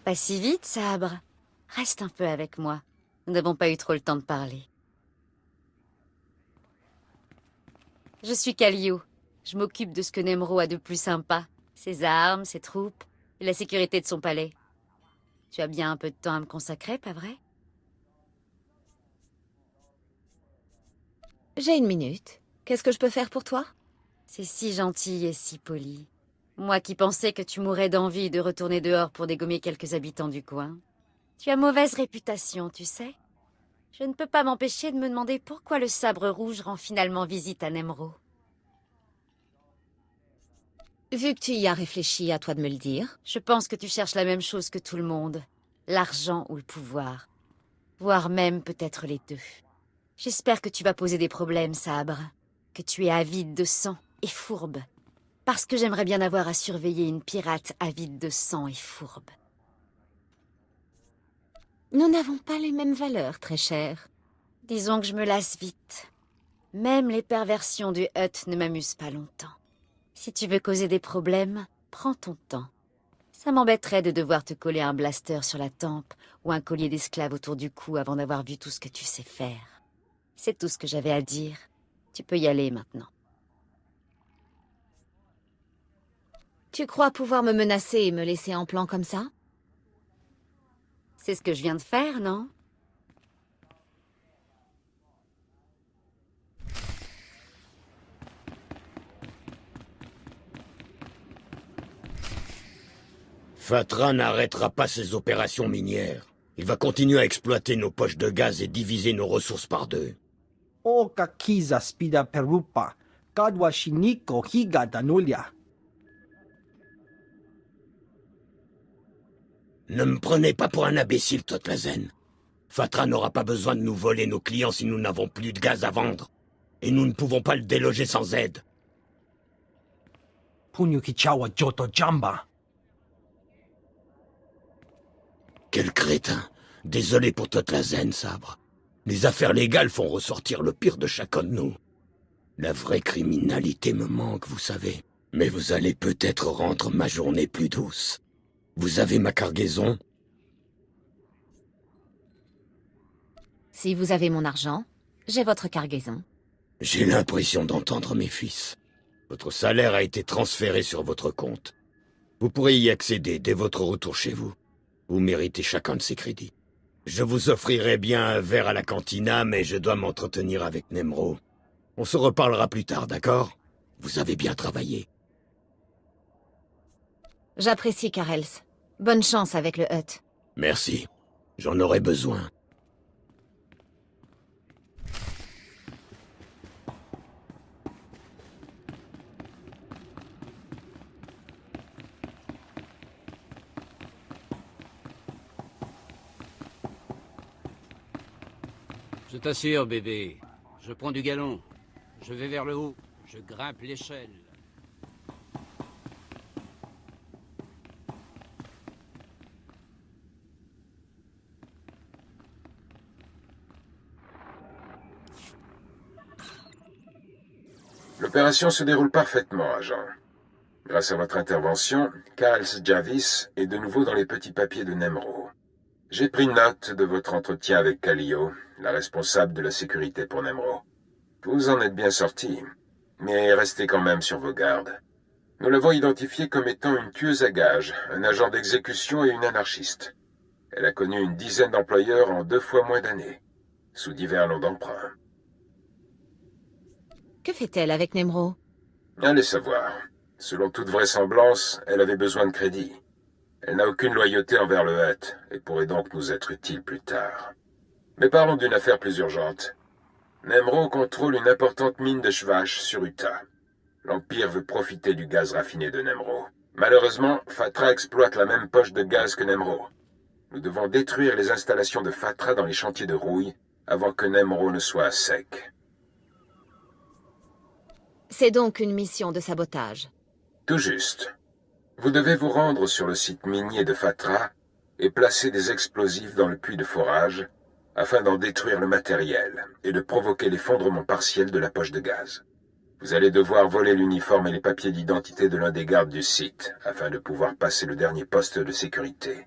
Pas si vite, Sabre. Reste un peu avec moi. Nous n'avons pas eu trop le temps de parler. Je suis Kallio. Je m'occupe de ce que Nemro a de plus sympa. Ses armes, ses troupes, et la sécurité de son palais. Tu as bien un peu de temps à me consacrer, pas vrai? J'ai une minute. Qu'est-ce que je peux faire pour toi? C'est si gentil et si poli. Moi qui pensais que tu mourrais d'envie de retourner dehors pour dégommer quelques habitants du coin. Tu as mauvaise réputation, tu sais. Je ne peux pas m'empêcher de me demander pourquoi le sabre rouge rend finalement visite à Nemro. Vu que tu y as réfléchi, à toi de me le dire. Je pense que tu cherches la même chose que tout le monde. L'argent ou le pouvoir. Voire même peut-être les deux. J'espère que tu vas poser des problèmes, Sabre. Que tu es avide de sang et fourbe. Parce que j'aimerais bien avoir à surveiller une pirate avide de sang et fourbe. Nous n'avons pas les mêmes valeurs, très cher. Disons que je me lasse vite. Même les perversions du Hutt ne m'amusent pas longtemps. Si tu veux causer des problèmes, prends ton temps. Ça m'embêterait de devoir te coller un blaster sur la tempe ou un collier d'esclave autour du cou avant d'avoir vu tout ce que tu sais faire. C'est tout ce que j'avais à dire. Tu peux y aller maintenant. Tu crois pouvoir me menacer et me laisser en plan comme ça? C'est ce que je viens de faire, non? Fatra n'arrêtera pas ses opérations minières. Il va continuer à exploiter nos poches de gaz et diviser nos ressources par deux. O kakiza spida perupa, kadwa shiniko higa danulia. Ne me prenez pas pour un imbécile, Totlazen. Fatra n'aura pas besoin de nous voler nos clients si nous n'avons plus de gaz à vendre. Et nous ne pouvons pas le déloger sans aide. Punyukichawa joto jamba. Quel crétin. Désolé pour Totlazen, Sabre. Les affaires légales font ressortir le pire de chacun de nous. La vraie criminalité me manque, vous savez. Mais vous allez peut-être rendre ma journée plus douce. Vous avez ma cargaison? Si vous avez mon argent, j'ai votre cargaison. J'ai l'impression d'entendre mes fils. Votre salaire a été transféré sur votre compte. Vous pourrez y accéder dès votre retour chez vous. Vous méritez chacun de ces crédits. Je vous offrirai bien un verre à la cantina, mais je dois m'entretenir avec Nemro. On se reparlera plus tard, d'accord? Vous avez bien travaillé. J'apprécie, Karels. Bonne chance avec le Hutt. Merci. J'en aurai besoin. Je t'assure, bébé. Je prends du galon. Je vais vers le haut. Je grimpe l'échelle. L'opération se déroule parfaitement, agent. Grâce à votre intervention, Karels Jarvis est de nouveau dans les petits papiers de Nemro. J'ai pris note de votre entretien avec Kallio, la responsable de la sécurité pour Nemro. Vous en êtes bien sorti, mais restez quand même sur vos gardes. Nous l'avons identifiée comme étant une tueuse à gages, un agent d'exécution et une anarchiste. Elle a connu une dizaine d'employeurs en 2 fois moins d'années, sous divers noms d'emprunt. Que fait-elle avec Nemro? Allez savoir. Selon toute vraisemblance, elle avait besoin de crédit. Elle n'a aucune loyauté envers le Hutt, et pourrait donc nous être utile plus tard. Mais parlons d'une affaire plus urgente. Nemro contrôle une importante mine de Shvash sur Utah. L'Empire veut profiter du gaz raffiné de Nemro. Malheureusement, Fatra exploite la même poche de gaz que Nemro. Nous devons détruire les installations de Fatra dans les chantiers de rouille avant que Nemro ne soit à sec. C'est donc une mission de sabotage. Tout juste. Vous devez vous rendre sur le site minier de Fatra et placer des explosifs dans le puits de forage afin d'en détruire le matériel et de provoquer l'effondrement partiel de la poche de gaz. Vous allez devoir voler l'uniforme et les papiers d'identité de l'un des gardes du site afin de pouvoir passer le dernier poste de sécurité.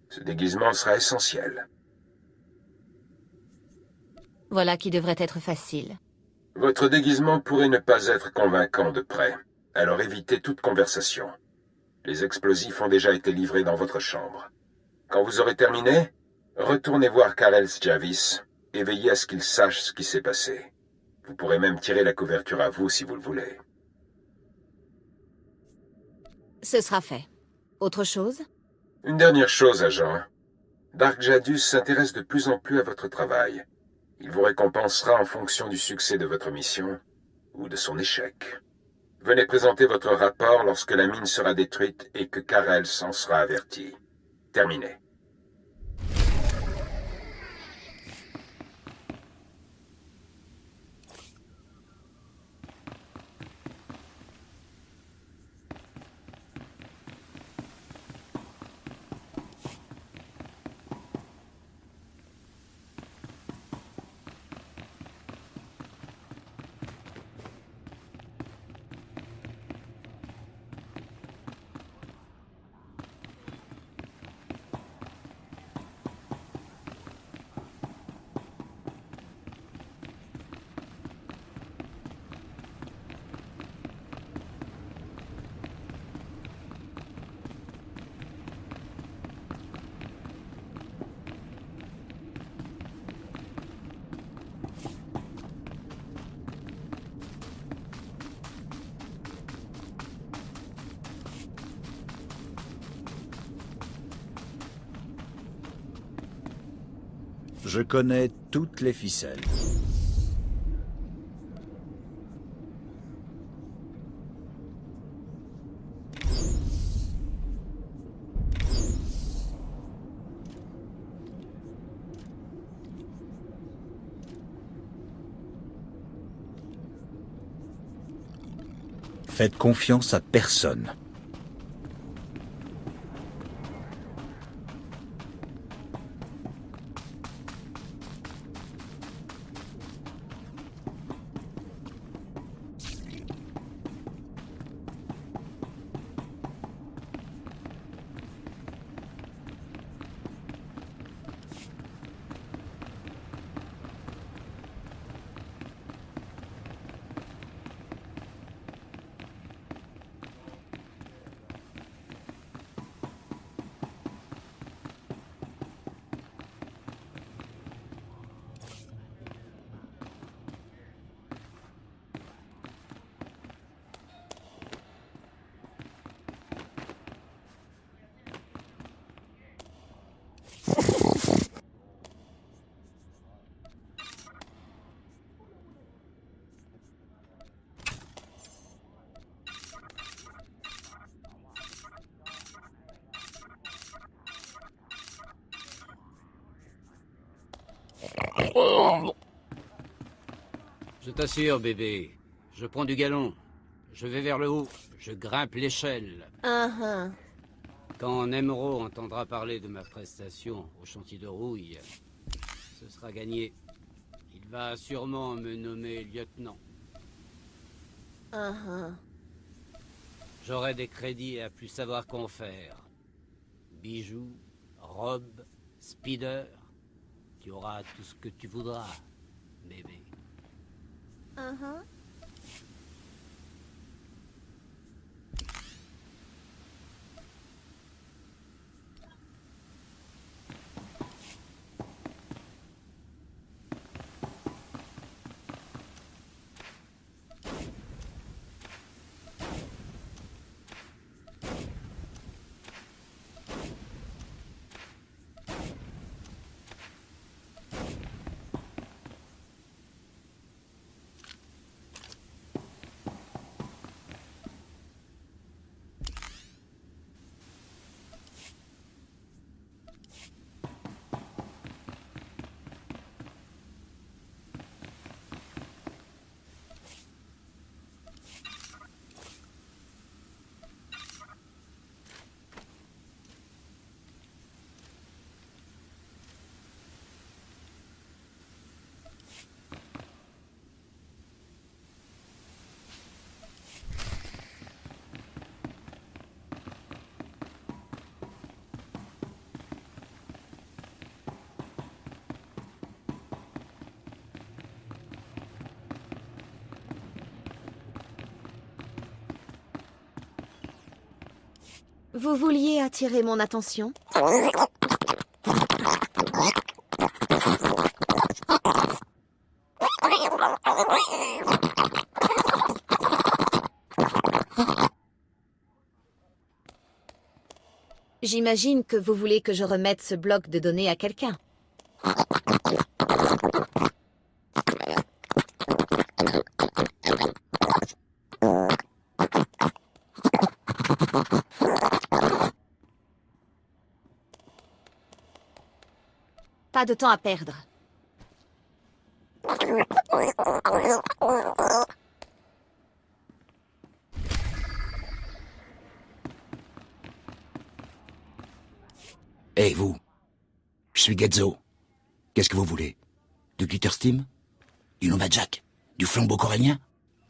Ce déguisement sera essentiel. Voilà qui devrait être facile. Votre déguisement pourrait ne pas être convaincant de près, alors évitez toute conversation. Les explosifs ont déjà été livrés dans votre chambre. Quand vous aurez terminé, retournez voir Karel Jarvis et veillez à ce qu'il sache ce qui s'est passé. Vous pourrez même tirer la couverture à vous si vous le voulez. Ce sera fait. Autre chose? Une dernière chose, agent. Dark Jadus s'intéresse de plus en plus à votre travail. Il vous récompensera en fonction du succès de votre mission ou de son échec. Venez présenter votre rapport lorsque la mine sera détruite et que Karel s'en sera averti. Terminé. Je connais toutes les ficelles. Faites confiance à personne. Je t'assure, bébé. Je prends du galon. Je vais vers le haut. Je grimpe l'échelle. Quand Nemro entendra parler de ma prestation au chantier de rouille, ce sera gagné. Il va sûrement me nommer lieutenant. J'aurai des crédits à plus savoir qu'en faire. Bijoux, robes, speeder. Tu auras tout ce que tu voudras, bébé. Vous vouliez attirer mon attention? J'imagine que vous voulez que je remette ce bloc de données à quelqu'un. Pas de temps à perdre. Hé, vous. Je suis Getzo. Qu'est-ce que vous voulez? Du glitter steam? Du Novajak? Du flambeau corallien?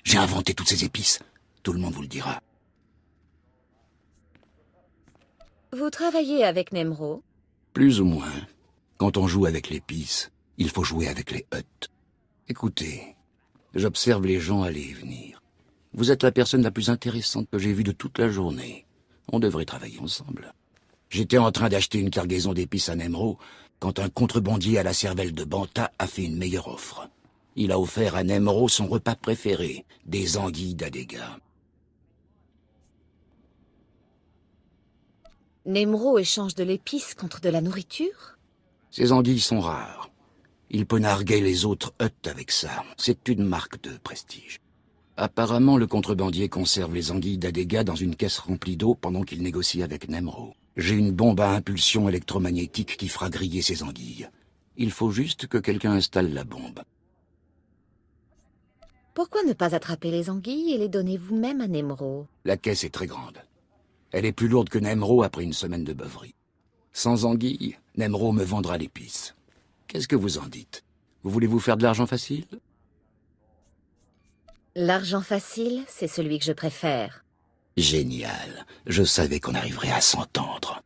J'ai inventé toutes ces épices. Tout le monde vous le dira. Vous travaillez avec Nemro? Plus ou moins. Quand on joue avec l'épice, il faut jouer avec les huttes. Écoutez, j'observe les gens aller et venir. Vous êtes la personne la plus intéressante que j'ai vue de toute la journée. On devrait travailler ensemble. J'étais en train d'acheter une cargaison d'épices à Nemro quand un contrebandier à la cervelle de Banta a fait une meilleure offre. Il a offert à Nemro son repas préféré, des anguilles d'Adega. Nemro échange de l'épice contre de la nourriture? Ces anguilles sont rares. Il peut narguer les autres huttes avec ça. C'est une marque de prestige. Apparemment, le contrebandier conserve les anguilles d'Adega dans une caisse remplie d'eau pendant qu'il négocie avec Nemro. J'ai une bombe à impulsion électromagnétique qui fera griller ces anguilles. Il faut juste que quelqu'un installe la bombe. Pourquoi ne pas attraper les anguilles et les donner vous-même à Nemro? La caisse est très grande. Elle est plus lourde que Nemro après une semaine de beuverie. Sans anguilles, Nemro me vendra l'épice. Qu'est-ce que vous en dites? Vous voulez vous faire de l'argent facile? L'argent facile, c'est celui que je préfère. Génial. Je savais qu'on arriverait à s'entendre.